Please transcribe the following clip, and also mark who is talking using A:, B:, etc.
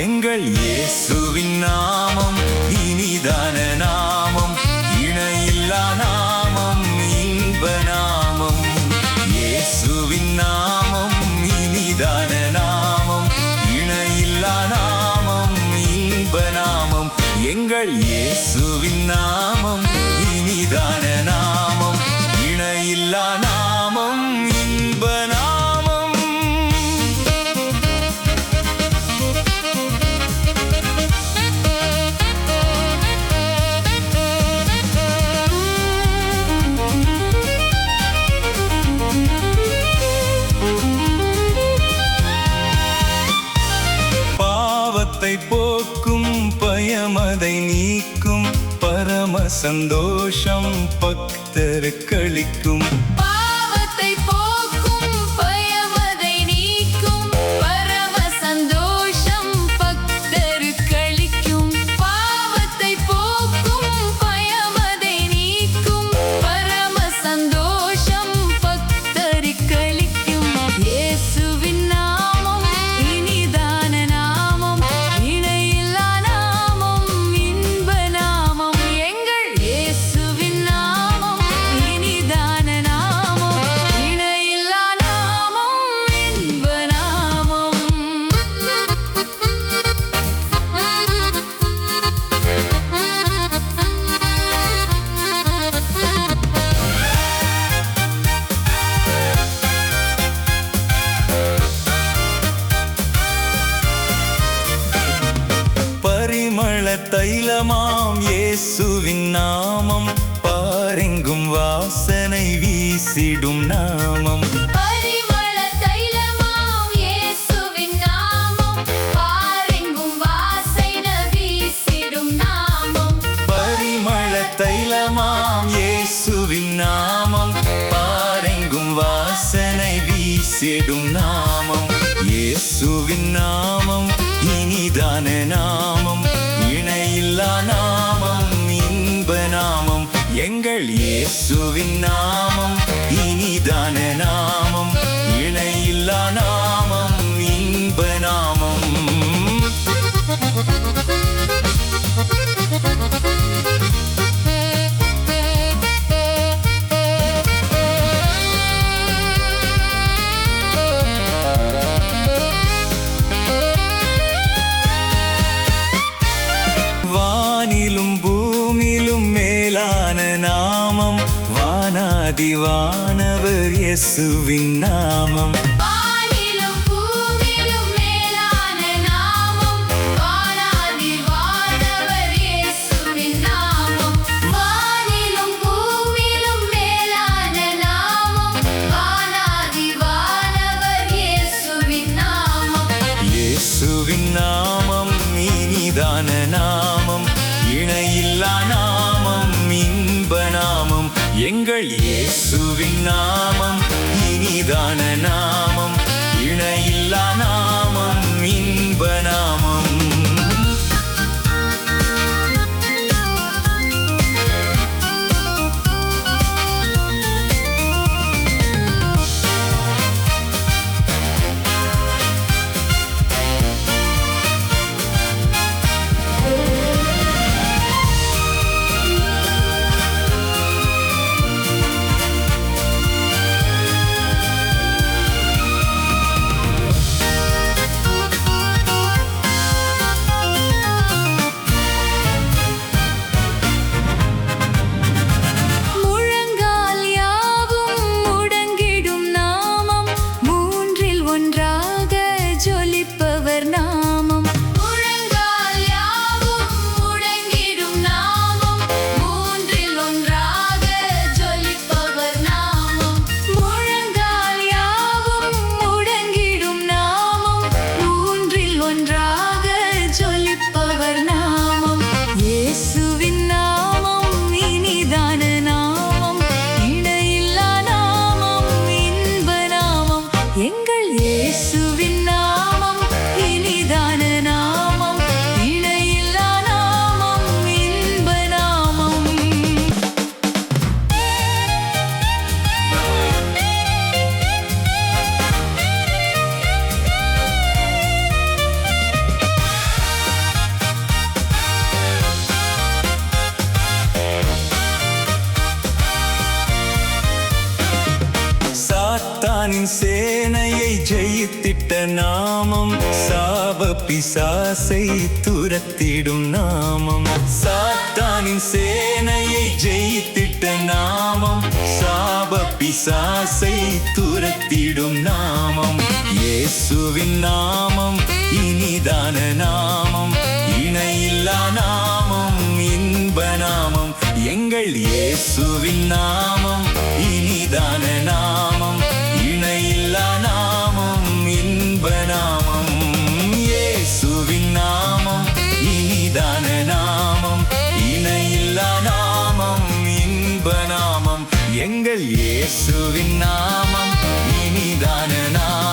A: எங்கள் இயேசுவின் நாமம் இனிதான நாமம், இணையில்லா நாமம், இன்ப நாமம். இயேசுவின் நாமம் இனிதான நாமம், இணையில்லா நாமம், இன்ப நாமம். எங்கள் இயேசுவின் நாமம் இனிதான நாமம், இணையில்லா நாமம், இன்ப நாமம். பாவத்தை போக்கும், பயமதை நீக்கும், பரம சந்தோஷம் பக்தருக்களிக்கும்.
B: பாவத்தை போக்கும், பயமதை நீக்கும், பரம சந்தோஷம் பக்தருக்களிக்கும். பாவத்தை போக்கும், பயமதை நீக்கும், பரம சந்தோஷம் பக்தருக்களிக்கும். இயேசுவின் நாமம் இனிதான நாமம், இணையில்லா நாமம், இன்ப நாமம். எங்கள் இயேசுவின் நாமம் இனிதான நாமம், இணையில்லா நாமம், இன்ப நாமம்.
A: பரிமள தைலமாம் இயேசுவின் நாமம், பாரெங்கும் வாசனை வீசிடும் நாமம்.
B: பரிமள தைலமாம் இயேசுவின் நாமம், பாரெங்கும் வாசனை வீசிடும் நாமம்.
A: பரிமள தைலமாம் இயேசுவின் நாமம், பாரெங்கும் வாசனை வீசிடும் நாமம். இயேசுவின் நாமம் இனிதான நாமம், இணையில்லா நாமம், இன்ப நாமம். எங்கள் இயேசுவின் நாமம் இனிதான நாமம், இணையில்லா நாமம், இன்ப நாமம். வானிலும் பூமியிலும் மேலான நாமம், வானாதி வானவர் இயேசுவின் நாமம்.
B: வானிலும் பூமியிலும் மேலான நாமம், வானாதி வானவர் இயேசுவின் நாமம். வானிலும் பூமியிலும் மேலான நாமம், வானாதி வானவர் இயேசுவின் நாமம்.
A: இயேசுவின் நாமம் இனிதான நாமம், இணையில்லா நாமம், இன்ப நாமம். எங்கள் இயேசுவின் நாமம் இனிதான நாமம், இணையில்லா நாமம், இன்ப நாமம். நாமம் சாப பிசாசை துரத்திடும் நாமம் சாத்தானின் சேனையை ஜெயித்திட்ட நாமம் சாப பிசாசை துரத்திடும் நாமம் இயேசுவின் நாமம் இனிதான நாமம் இணையில்லா நாமம் இன்ப நாமம் எங்கள் இயேசுவின் நாமம் இனிதான நாமம் இணையில்லா நாமம் இன்ப நாமம் இயேசுவின் நாமம் இனிதான நாமம் இணையில்லா நாமம் இன்ப நாமம் எங்கள் இயேசுவின் நாமம் இனிதான நாமம்